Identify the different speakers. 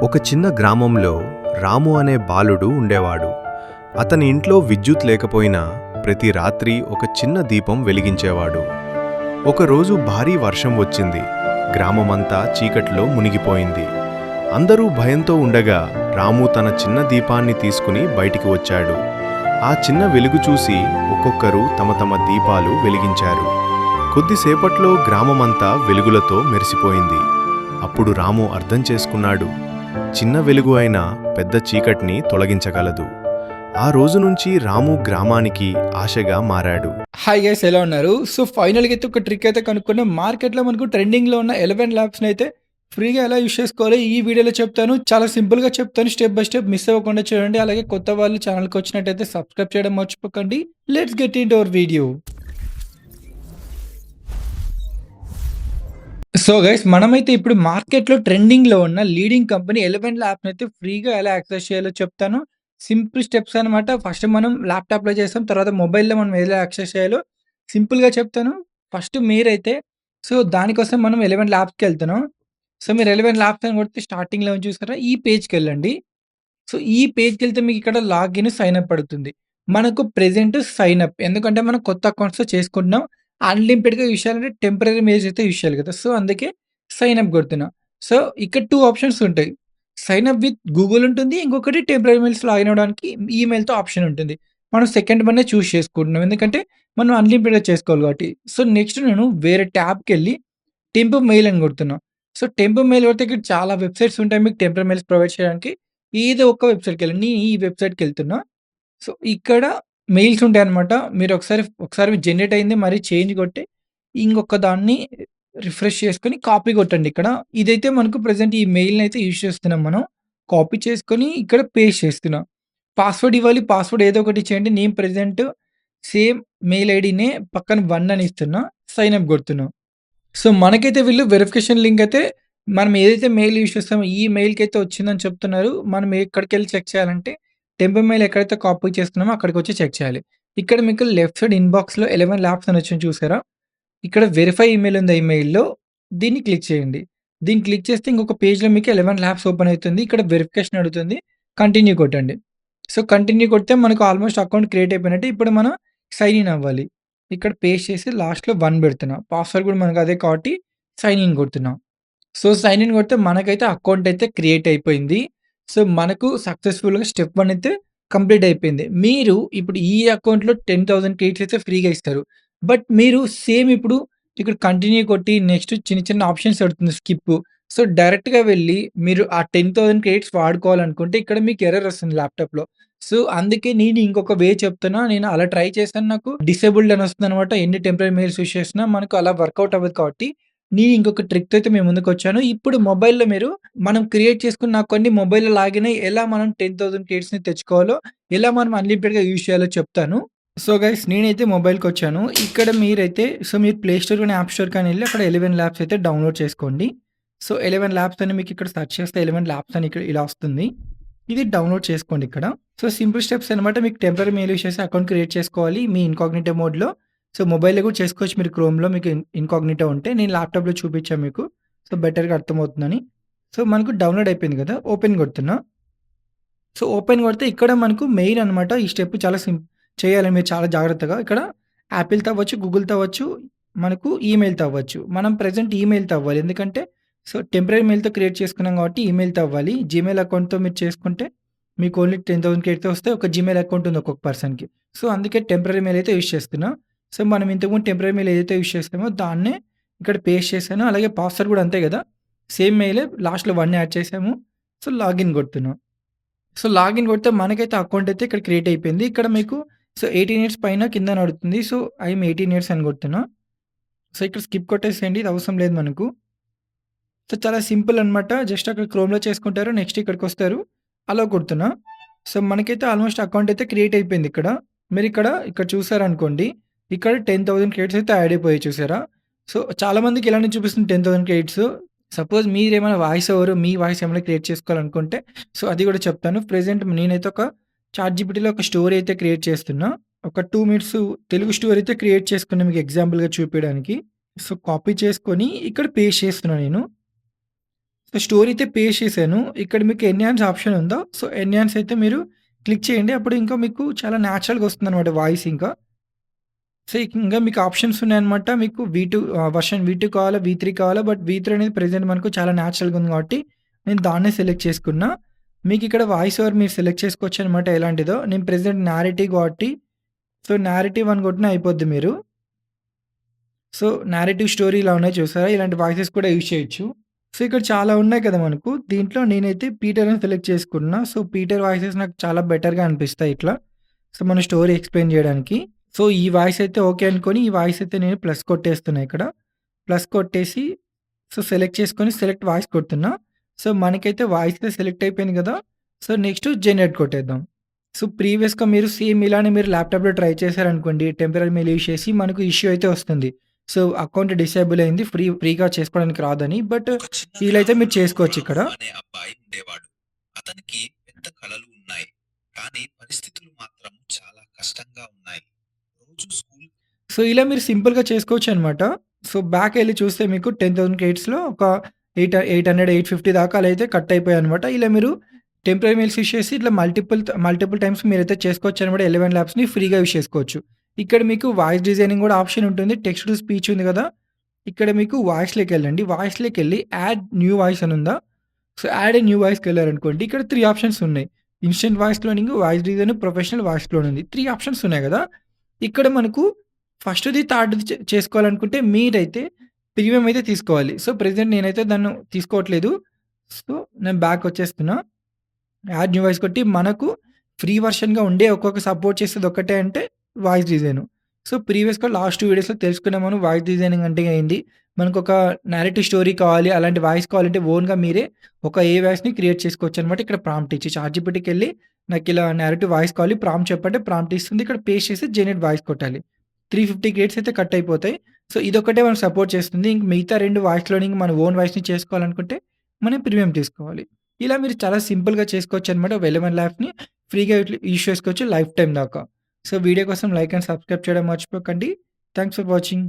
Speaker 1: ఒక చిన్న గ్రామంలో రాము అనే బాలుడు ఉండేవాడు. అతని ఇంట్లో విద్యుత్ లేకపోయినా ప్రతి రాత్రి ఒక చిన్న దీపం వెలిగించేవాడు. ఒకరోజు భారీ వర్షం వచ్చింది. గ్రామమంతా చీకట్లో మునిగిపోయింది. అందరూ భయంతో ఉండగా రాము తన చిన్న దీపాన్ని తీసుకుని బయటికి వచ్చాడు. ఆ చిన్న వెలుగు చూసి ఒక్కొక్కరు తమ తమ దీపాలు వెలిగించారు. కొద్దిసేపట్లో గ్రామమంతా వెలుగులతో మెరిసిపోయింది. అప్పుడు రాము అర్థం చేసుకున్నాడు, చిన్న వెలుగు అయినా పెద్ద చీకటిని తొలగించగలదు. ఆ రోజు నుంచి రాము గ్రామానికి ఆశగా మారాడు.
Speaker 2: హాయ్ గైస్, ఎలా ఉన్నారు? సో ఫైనల్గా అయితే ఒక ట్రిక్ అయితే కనుక్కున్నాం. మార్కెట్లో మనకు ట్రెండింగ్లో ఉన్న 11 ల్యాబ్స్ని అయితే ఫ్రీగా ఎలా యూస్ చేసుకోవాలి ఈ వీడియోలో చెప్తాను. చాలా సింపుల్గా చెప్తాను, స్టెప్ బై స్టెప్ మిస్ అవ్వకుండా చూడండి. అలాగే కొత్త వాళ్ళు ఛానల్కి వచ్చినట్టయితే సబ్స్క్రైబ్ చేయడం మర్చిపోకండి. Let's get in our video. So guys, మనమైతే ఇప్పుడు మార్కెట్లో ట్రెండింగ్లో ఉన్న లీడింగ్ కంపెనీ 11 ల్యాబ్స్ని అయితే ఫ్రీగా ఎలా యాక్సెస్ చేయాలో చెప్తాను. సింపుల్ స్టెప్స్ అనమాట. ఫస్ట్ మనం ల్యాప్టాప్లో చేస్తాం, తర్వాత మొబైల్లో మనం ఎలా యాక్సెస్ చేయాలో సింపుల్గా చెప్తాను. ఫస్ట్ మీరైతే దానికోసం మనం 11 ల్యాబ్స్కి వెళ్తున్నాం. సో మీరు 11 ల్యాబ్స్ అని కొడితే స్టార్టింగ్లో చూసారా, ఈ పేజ్కి వెళ్ళండి. సో ఈ పేజ్కి వెళ్తే మీకు ఇక్కడ లాగిన్ సైన్ అప్ పడుతుంది. మనకు ప్రెజెంట్ సైన్ అప్, ఎందుకంటే మనం కొత్త అకౌంట్స్తో చేసుకుంటున్నాం. అన్లిమిటెడ్‌గా యూజ్ చేయాలంటే టెంపరరీ మెయిల్స్ అయితే యూజ్ చేయాలి కదా! సో అందుకే సైన్ అప్ కొడుతున్నా. సో ఇక్కడ 2 ఆప్షన్స్ ఉంటాయి. సైన్ అప్ విత్ గూగుల్ ఉంటుంది. ఇంకొకటి టెంపరరీ మెయిల్స్ లాగిన్ అవ్వడానికి ఈమెయిల్‌తో ఆప్షన్ ఉంటుంది. మనం సెకండ్ వన్నే చూజ్ చేసుకుంటున్నాం. ఎందుకంటే మనం అన్లిమిటెడ్‌గా చేసుకోవాలి కాబట్టి. సో నెక్స్ట్ నేను వేరే ట్యాబ్‌కెళ్ళి టెంప్ మెయిల్ అని కొడుతున్నా. సో టెంప్ మెయిల్ కొడితే ఇక్కడ చాలా వెబ్‌సైట్స్ ఉంటాయి మీకు టెంపరరీ మెయిల్స్ ప్రొవైడ్ చేయడానికి. ఏదో ఒక వెబ్‌సైట్‌కెళ్ళండి. నేను ఈ వెబ్‌సైట్‌కెళ్తున్నా. సో ఇక్కడ మెయిల్స్ ఉంటాయన్నమాట. మీరు ఒకసారి జనరేట్ అయింది మరి చేంజ్ కొట్టి, ఇంకొక దాన్ని రిఫ్రెష్ చేసుకొని కాపీ కొట్టండి ఇక్కడ. ఇదైతే మనకు ప్రెజెంట్ ఈ మెయిల్‌ని అయితే యూజ్ చేస్తున్నాం మనం. కాపీ చేసుకొని ఇక్కడ పేస్ట్ చేస్తున్నా. పాస్వర్డ్ ఇవ్వాలి. పాస్వర్డ్ ఏదో ఒకటి ఇచ్చేయండి. నేను ప్రెజెంట్ సేమ్ మెయిల్ ఐడీనే పక్కన 1 అని ఇస్తున్నా. సైన్ అప్ కొడుతున్నా. సో మనకైతే వీళ్ళు వెరిఫికేషన్ లింక్ అయితే మనం ఏదైతే మెయిల్ యూజ్ చేస్తామో ఈ మెయిల్‌కైతే వచ్చిందని చెప్తున్నారు. మనం ఎక్కడికెళ్ళి చెక్ చేయాలంటే టెంప్ మెయిల్ ఎక్కడైతే కాపీ చేస్తున్నామో అక్కడికొచ్చి చెక్ చేయాలి. ఇక్కడ మీకు లెఫ్ట్ సైడ్ ఇన్‌బాక్స్‌లో 11 ల్యాబ్స్ అని వచ్చింది చూసారా? ఇక్కడ వెరిఫై ఈమెయిల్ ఉంది. ఈ మెయిల్‌లో దీన్ని క్లిక్ చేయండి. దీన్ని క్లిక్ చేస్తే ఇంకొక పేజ్‌లో మీకు 11 ల్యాబ్స్ ఓపెన్ అవుతుంది. ఇక్కడ వెరిఫికేషన్ అడుగుతుంది. కంటిన్యూ కొట్టండి. సో కంటిన్యూ కొడితే మనకు ఆల్మోస్ట్ అకౌంట్ క్రియేట్ అయిపోయినట్టే. ఇప్పుడు మనం సైన్ ఇన్ అవ్వాలి. ఇక్కడ పేస్ట్ చేసి లాస్ట్‌లో 1 పెడుతున్నా. పాస్వర్డ్ కూడా మనకు అదే కాబట్టి సైన్ ఇన్ కొడుతున్నా. సో సైన్ ఇన్ కొడితే మనకైతే అకౌంట్ అయితే క్రియేట్ అయిపోయింది. సో మనకు సక్సెస్‌ఫుల్‌గా స్టెప్ 1 అయితే కంప్లీట్ అయిపోయింది. మీరు ఇప్పుడు ఈ అకౌంట్‌లో 10,000 క్రెడిట్స్ అయితే ఫ్రీగా ఇస్తారు. బట్ మీరు సేమ్ ఇప్పుడు ఇక్కడ కంటిన్యూ కొట్టి నెక్స్ట్ చిన్న చిన్న ఆప్షన్స్ అడుగుతుంది స్కిప్. సో డైరెక్ట్‌గా వెళ్లి మీరు ఆ 10,000 క్రెడిట్స్ వాడుకోవాలనుకుంటే ఇక్కడ మీకు ఎర్రర్ వస్తుంది ల్యాప్‌టాప్‌లో. సో అందుకే నేను ఇంకొక వే చెప్తున్నా. నేను అలా ట్రై చేశాను. నాకు డిసేబుల్డ్ అని వస్తుందనమాట. ఎన్ని టెంపరరీ మెయిల్స్ యూజ్ చేసినా మనకు అలా వర్కౌట్ అవ్వదు కాబట్టి నేను ఇంకొక ట్రిక్‌తో అయితే మీ ముందుకొచ్చాను. ఇప్పుడు మొబైల్‌లో మనం క్రియేట్ చేసుకున్న కొన్ని మొబైల్‌లో లాగిన్ అయ్యి ఎలా మనం 10,000 క్రెడిట్స్‌ని తెచ్చుకోవాలో, ఎలా మనం అన్‌లిమిటెడ్‌గా యూజ్ చేయాలో చెప్తాను. సో గైస్, నేనైతే మొబైల్‌కొచ్చాను. ఇక్కడ మీరైతే మీరు ప్లే స్టోర్ గాని, యాప్ స్టోర్ కానీ ఎళ్లి అక్కడ 11 ల్యాబ్స్ అయితే డౌన్‌లోడ్ చేసుకోండి. సో 11 ల్యాబ్స్ అని మీకు ఇక్కడ సెర్చ్ చేస్తే 11 ల్యాబ్స్ అని ఇక్కడ ఇలా వస్తుంది. ఇది డౌన్‌లోడ్ చేసుకోండి ఇక్కడ. సో సింపుల్ స్టెప్స్ అనమాట. మీకు టెంపరరీ మెయిల్ యూజ్ చేసి అకౌంట్ క్రియేట్ చేసుకోవాలి మీ ఇన్‌కాగ్నిటో మోడ్‌లో. సో మొబైల్‌లో కూడా చేసుకోవచ్చు మీరు క్రోమ్‌లో మీకు ఇన్‌కాగ్నిటో ఉంటే. నేను ల్యాప్‌టాప్‌లో చూపించాను మీకు. సో బెటర్‌గా అర్థమవుతుందని. సో మనకు డౌన్‌లోడ్ అయిపోయింది కదా! ఓపెన్ కొడుతున్నా. సో ఓపెన్ కొడితే ఇక్కడ మనకు మెయిల్ అనమాట. ఈ స్టెప్ చాలా చేయాలి మీరు చాలా జాగ్రత్తగా. ఇక్కడ యాపిల్‌తో అవ్వచ్చు, గూగుల్‌తో అవ్వచ్చు, మనకు ఈమెయిల్‌తో అవ్వచ్చు. మనం ప్రెజెంట్ ఈమెయిల్‌తో అవ్వాలి. ఎందుకంటే టెంపరరీ మెయిల్‌తో క్రియేట్ చేసుకున్నాం కాబట్టి ఈమెయిల్‌తో అవ్వాలి. జీమెయిల్ అకౌంట్‌తో మీరు చేసుకుంటే మీకు ఓన్లీ 10,000 క్రెడిట్స్ వస్తాయి. ఒక జీమెయిల్ అకౌంట్ ఉంది ఒక్కొక్క పర్సన్‌కి. సో అందుకే టెంపరరీ మెయిల్ అయితే యూజ్ చేస్తున్నా. సో మనం ఇంతకుముందు టెంపరరీ మెయిల్ ఏదైతే యూజ్ చేసామో దాన్నే ఇక్కడ పేస్ట్ చేశాను. అలాగే పాస్వర్డ్ కూడా అంతే కదా! సేమ్ మెయిలే లాస్ట్‌లో 1 యాడ్ చేసాము. సో లాగిన్ కొడుతున్నాం. సో లాగిన్ కొడితే మనకైతే అకౌంట్ అయితే ఇక్కడ క్రియేట్ అయిపోయింది. ఇక్కడ మీకు 18 ఇయర్స్ పైన కింద అడుగుతుంది. సో ఐఎమ్ 18 ఇయర్స్ అని కొడుతున్నా. సో ఇక్కడ స్కిప్ కొట్టేసేయండి. ఇది అవసరం లేదు మనకు. సో చాలా సింపుల్ అనమాట. జస్ట్ అక్కడ క్రోమ్‌లో చేసుకుంటారు. నెక్స్ట్ ఇక్కడికొస్తారు. అలో కొడుతున్నా. సో మనకైతే ఆల్మోస్ట్ అకౌంట్ అయితే క్రియేట్ అయిపోయింది ఇక్కడ. ఇక్కడ చూసారనుకోండి. ఇక్కడ 10,000 క్రెడిట్స్ అయితే యాడ్ అయిపోయాయి చూసారా? సో చాలామందికి ఇలానే చూపిస్తుంది 10,000 క్రెడిట్స్. సపోజ్ మీరేమైనా మీ వాయిస్ ఏమైనా క్రియేట్ చేసుకోవాలనుకుంటే అది కూడా చెప్తాను. ప్రెజెంట్ నేనైతే ఒక చాట్‌జీపీటీలో ఒక స్టోరీ అయితే క్రియేట్ చేస్తున్నా. ఒక 2 మినిట్స్ తెలుగు స్టోరీ అయితే క్రియేట్ చేసుకున్నా మీకు ఎగ్జాంపుల్‌గా చూపియడానికి. సో కాపీ చేసుకొని ఇక్కడ పేస్ట్ చేస్తున్నా నేను. సో, స్టోరీ అయితే పేస్ట్ చేశాను. ఇక్కడ మీకు ఎన్హాన్స్ ఆప్షన్ ఉందా? సో, ఎన్హాన్స్ అయితే మీరు క్లిక్ చేయండి. అప్పుడు ఇంకా మీకు చాలా న్యాచురల్‌గా వస్తుందనమాట వాయిస్ ఇంకా. సో, ఇంకా మీకు ఆప్షన్స్ ఉన్నాయన్నమాట. మీకు వర్షన్ V2 కావాలా? V3 కావాలా? బట్ V3 అనేది ప్రెజెంట్ మనకు చాలా న్యాచురల్‌గా ఉంది కాబట్టి, నేను దాన్నే సెలెక్ట్ చేసుకున్నా. మీకిక్కడ వాయిస్ ఓవర్ మీరు సెలెక్ట్ చేసుకోవచ్చనమాట ఎలాంటిదో. నేను ప్రెజెంట్ నారేటివ్ కాబట్టి, సో, నారేటివ్ అని కొట్టినా అయిపోద్ది మీరు. సో, నేరేటివ్ స్టోరీ ఇలా ఉన్నాయి చూసారా? ఇలాంటి వాయిసెస్ కూడా యూజ్ చేయొచ్చు. సో, ఇక్కడ చాలా ఉన్నాయి కదా మనకు. దీంట్లో నేనైతే పీటర్ అని సెలెక్ట్ చేసుకున్నా. సో, పీటర్ వాయిసెస్ నాకు చాలా బెటర్‌గా అనిపిస్తాయి ఇట్లా. సో, మన స్టోరీ ఎక్స్‌ప్లెయిన్ చేయడానికి. సో, ఈ వాయిస్ అయితే ఓకే అనుకోని, ఈ వాయిస్ అయితే నేను ప్లస్ కొట్టేస్తున్నా ఇక్కడ. ప్లస్ కొట్టేసి, సో, సెలెక్ట్ చేసుకొని సెలెక్ట్ వాయిస్ కొడుతున్నా. సో, మనకైతే వాయిస్ అయితే సెలెక్ట్ అయిపోయింది కదా! సో, నెక్స్ట్ జనరేట్ కొట్టేద్దాం. సో, ప్రీవియస్‌గా మీరు సేమ్ ఇలానే మీరు ల్యాప్‌టాప్‌లో ట్రై చేశారనుకోండి, టెంపరరీ మెయిల్ యూజ్ చేసి మనకు ఇష్యూ అయితే వస్తుంది. సో, అకౌంట్ డిసేబుల్ అయింది. ఫ్రీగా చేసుకోవడానికి రాదని. బట్
Speaker 3: ఒక చిన్న
Speaker 2: ఈలైతే మీరు
Speaker 3: గ్రామంలో
Speaker 2: చేసుకోవచ్చిక్కడ.
Speaker 3: రాము అనే అబ్బాయి ఉండేవాడు. అతనికి పెద్ద కలలు ఉన్నాయి. కానీ పరిస్థితులు మాత్రం చాలా కష్టంగా ఉన్నాయి. రోజు స్కూల్
Speaker 2: సో, ఇలా మీరు సింపుల్‌గా చేసుకోవచ్చనమాట. సో, బ్యాకెళ్లి చూస్తే మీకు 10,000 క్రెడిట్స్‌లో ఒక 800, 850 దాకా అలా అయితే కట్ అయిపోయాయనమాట. ఇలా మీరు టెంపరరీ మెయిల్స్ యూజ్ చేసి ఇట్లా మల్టిపుల్ టైమ్స్ మీరైతే చేసుకోవచ్చనమాట. 11 ల్యాబ్స్‌ని ఫ్రీగా యూజ్ చేసుకోవచ్చు. ఇక్కడ మీకు వాయిస్ డిజైనింగ్ గూడా ఆప్షన్ ఉంటుంది. టెక్స్ట్ టు స్పీచ్ ఉంది గదా! ఇక్కడ మీకు వాయిస్‌లోకెళ్ళండి. వాయిస్‌లోకెళ్ళి యాడ్ న్యూ వాయిస్ అని ఉందా? సో, యాడ్ ఎ న్యూ వాయిస్‌కెళ్లారనుకోండి. ఇక్కడ 3 ఆప్షన్స్ ఉన్నాయి. Instant voice cloning, voice design, professional voice clone ఉంది. 3 ఆప్షన్స్ ఉన్నాయి గదా! ఇక్కడ మనకు ఫస్ట్‌ది, థర్డ్‌ది చేసుకోవాలనుకుంటే మీరైతే ప్రీమియం అయితే తీసుకోవాలి. సో, ప్రెజెంట్ నేనైతే దాన్ని తీసుకోవట్లేదు. సో, నేను బ్యాకొచ్చేస్తున్నా. యాడ్ న్యూ వాయిస్ కొట్టి మనకు ఫ్రీ వర్షన్‌గా ఉండే ఒక్కొక్క సపోర్ట్ చేసేది ఒక్కటే అంటే వాయిస్ డిజైను. సో, ప్రీవియస్‌గా లాస్ట్ 2 వీడియోస్‌లో తెలుసుకున్నాం మనం వాయిస్ డిజైనింగ్ అంటే ఏంది? మనకొక నేరేటివ్ స్టోరీ కావాలి, అలాంటి వాయిస్ కావాలంటే ఓన్‌గా మీరే ఒక ఏ వాయిస్‌ని క్రియేట్ చేసుకోవచ్చనమాట. ఇక్కడ ప్రాంప్ట్ ఇచ్చి చాట్‌జీపీటీకెళ్ళి నాకిలా నేరేటివ్ వాయిస్ కావాలి ప్రాంప్ట్ చెప్పంటే ప్రాంప్ట్ ఇస్తుంది. ఇక్కడ పేస్ట్ చేసి జనరేట్ వాయిస్ కొట్టాలి. 350 క్రెడిట్స్ అయితే కట్ అయిపోతాయి. సో, ఇదొక్కటే మనకు సపోర్ట్ చేస్తుంది. ఇంక మిగతా 2 వాయిస్ క్లోనింగ్ మన ఓన్ వాయిస్‌ని చేసుకోవాలనుకుంటే మనం ప్రీమియం తీసుకోవాలి. ఇలా మీరు చాలా సింపుల్‌గా చేసుకోవచ్చనమాట. వెలవెన్ ల్యాబ్స్‌ని ఫ్రీగా యూజ్ చేసుకోవచ్చు లైఫ్ టైమ్ దాకా. సో, వీడియో కోసం లైక్ అండ్ సబ్స్క్రైబ్ చేయడం మర్చిపోకండి. Thanks for watching.